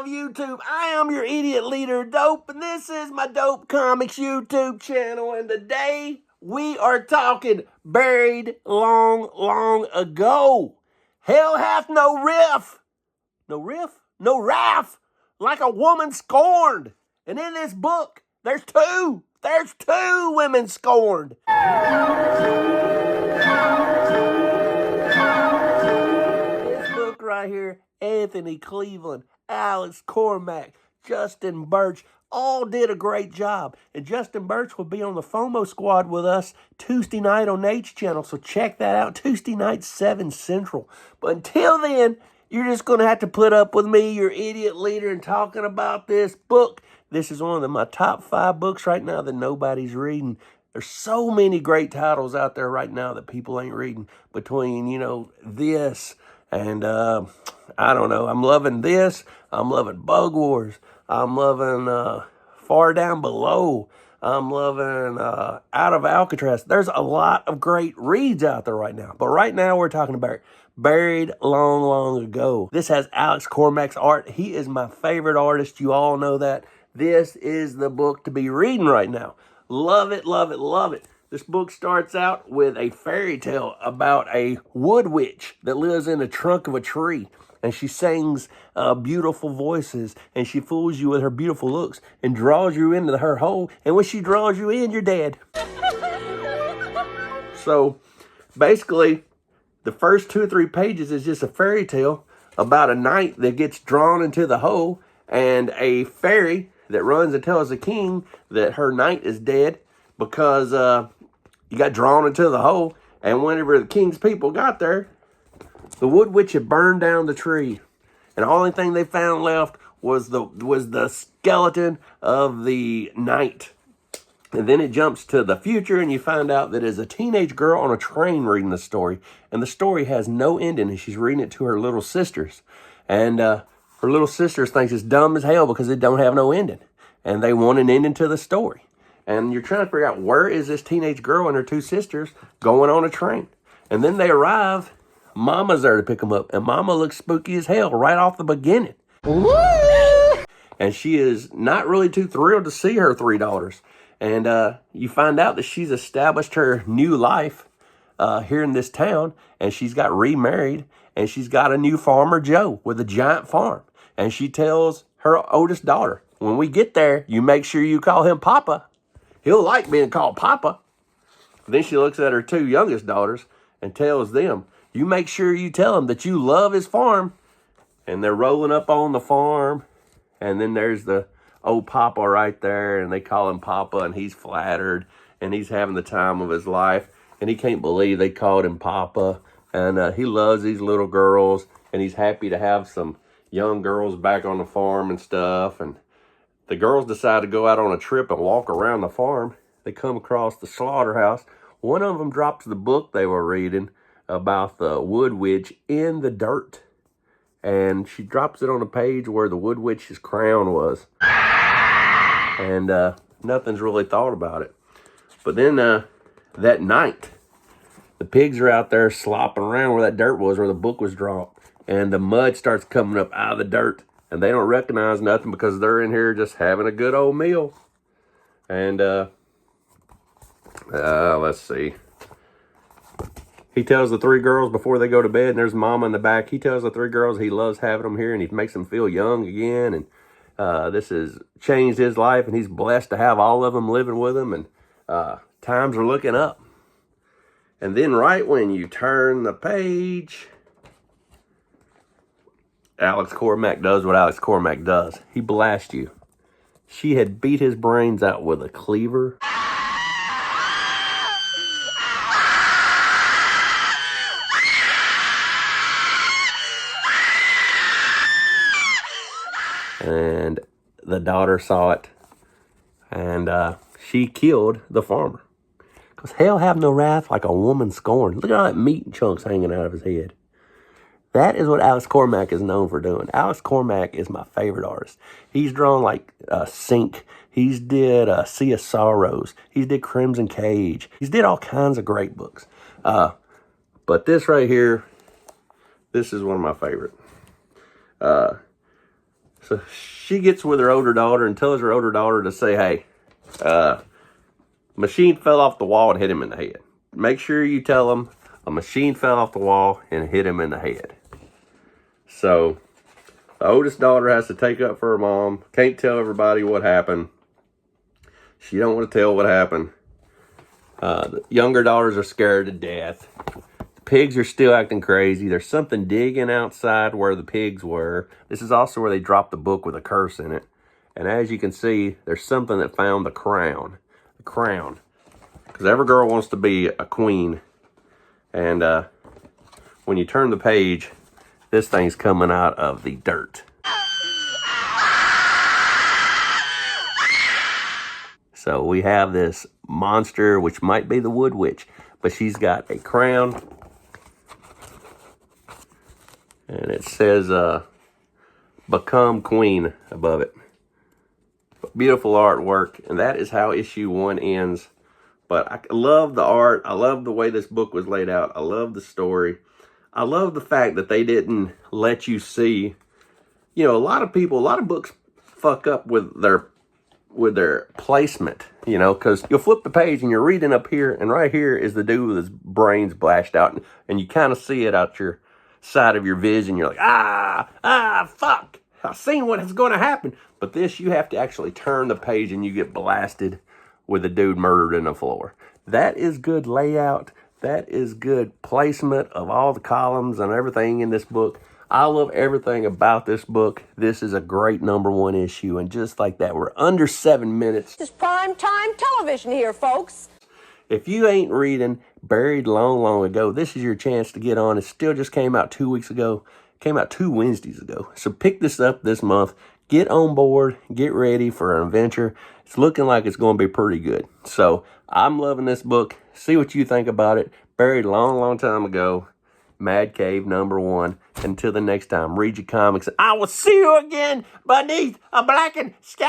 YouTube. I am your idiot leader, Dope, and this is my Dope Comics YouTube channel. And today we are talking Buried Long, Long Ago. Hell hath no riff. No riff? No wrath. Like a woman scorned. And in this book, there's two. There's two women scorned. This book right here, Anthony Cleveland, Alex Cormack, Justin Birch, all did a great job. And Justin Birch will be on the FOMO squad with us Tuesday night on H Channel. So check that out, Tuesday night, 7 Central. But until then, you're just going to have to put up with me, your idiot leader, and talking about this book. This is one of my top 5 books right now that nobody's reading. There's so many great titles out there right now that people ain't reading. Between, this and, I don't know. I'm loving this. I'm loving Bug Wars. I'm loving Far Down Below. I'm loving Out of Alcatraz. There's a lot of great reads out there right now. But right now we're talking about Buried Long, Long Ago. This has Alex Cormack's art. He is my favorite artist. You all know that. This is the book to be reading right now. Love it, love it, love it. This book starts out with a fairy tale about a wood witch that lives in the trunk of a tree. And she sings beautiful voices, and she fools you with her beautiful looks and draws you into her hole. And when she draws you in, you're dead. So basically, the first 2 or 3 pages is just a fairy tale about a knight that gets drawn into the hole, and a fairy that runs and tells the king that her knight is dead because you got drawn into the hole. And whenever the king's people got there, the wood witch had burned down the tree, and the only thing they found left was the skeleton of the knight. And then it jumps to the future, and you find out that it's a teenage girl on a train reading the story, and the story has no ending, and she's reading it to her little sisters, and her little sisters thinks it's dumb as hell because it don't have no ending, and they want an ending to the story. And you're trying to figure out, where is this teenage girl and her 2 sisters going on a train? And then they arrive. Mama's there to pick them up, and Mama looks spooky as hell right off the beginning. Woo! And she is not really too thrilled to see her 3 daughters. And you find out that she's established her new life here in this town, and she's got remarried, and she's got a new farmer, Joe, with a giant farm. And she tells her oldest daughter, when we get there, you make sure you call him Papa. He'll like being called Papa. Then she looks at her 2 youngest daughters and tells them, you make sure you tell him that you love his farm. And they're rolling up on the farm. And then there's the old Papa right there. And they call him Papa. And he's flattered. And he's having the time of his life. And he can't believe they called him Papa. And he loves these little girls. And he's happy to have some young girls back on the farm and stuff. And the girls decide to go out on a trip and walk around the farm. They come across the slaughterhouse. One of them drops the book they were reading about the wood witch in the dirt. And she drops it on a page where the wood witch's crown was. And nothing's really thought about it. But then that night, the pigs are out there slopping around where that dirt was, where the book was dropped. And the mud starts coming up out of the dirt. And they don't recognize nothing because they're in here just having a good old meal. And let's see. He tells the 3 girls before they go to bed, and there's Mama in the back. He tells the 3 girls he loves having them here, and he makes them feel young again. And this has changed his life, and he's blessed to have all of them living with him. And times are looking up. And then right when you turn the page, Alex Cormack does what Alex Cormack does. He blasts you. She had beat his brains out with a cleaver. And the daughter saw it, and she killed the farmer. Because hell have no wrath like a woman scorned. Look at all that meat chunks hanging out of his head. That is what Alex Cormack is known for doing. Alex Cormack is my favorite artist. He's drawn like Sink. He's did Sea of Sorrows. He's did Crimson Cage. He's did all kinds of great books. But this right here, this is one of my favorite. So she gets with her older daughter and tells her older daughter to say, hey, machine fell off the wall and hit him in the head. Make sure you tell him a machine fell off the wall and hit him in the head. So the oldest daughter has to take up for her mom. Can't tell everybody what happened. She don't want to tell what happened. The younger daughters are scared to death. The pigs are still acting crazy. There's something digging outside where the pigs were. This is also where they dropped the book with a curse in it. And as you can see, there's something that found the crown. The crown. Because every girl wants to be a queen. And when you turn the page, this thing's coming out of the dirt. So we have this monster, which might be the Wood Witch, but she's got a crown. And it says, become queen above it. Beautiful artwork. And that is how issue 1 ends. But I love the art. I love the way this book was laid out. I love the story. I love the fact that they didn't let you see, you know, a lot of books fuck up with their placement, you know, because you'll flip the page and you're reading up here, and right here is the dude with his brains blashed out, and you kind of see it out your side of your vision. You're like, fuck, I've seen what is going to happen. But this, you have to actually turn the page and you get blasted with a dude murdered in the floor. That is good layout. That is good placement of all the columns and everything in this book. I love everything about this book. This is a great #1 issue. And just like that, we're under 7 minutes. This is prime time television here, folks. If you ain't reading Buried Long, Long Ago, this is your chance to get on. It still just came out 2 weeks ago. Came out 2 Wednesdays ago. So pick this up this month. Get on board. Get ready for an adventure. It's looking like it's going to be pretty good. So I'm loving this book. See what you think about it. Buried a long, long time ago. Mad Cave #1. Until the next time, read your comics. I will see you again beneath a blackened sky.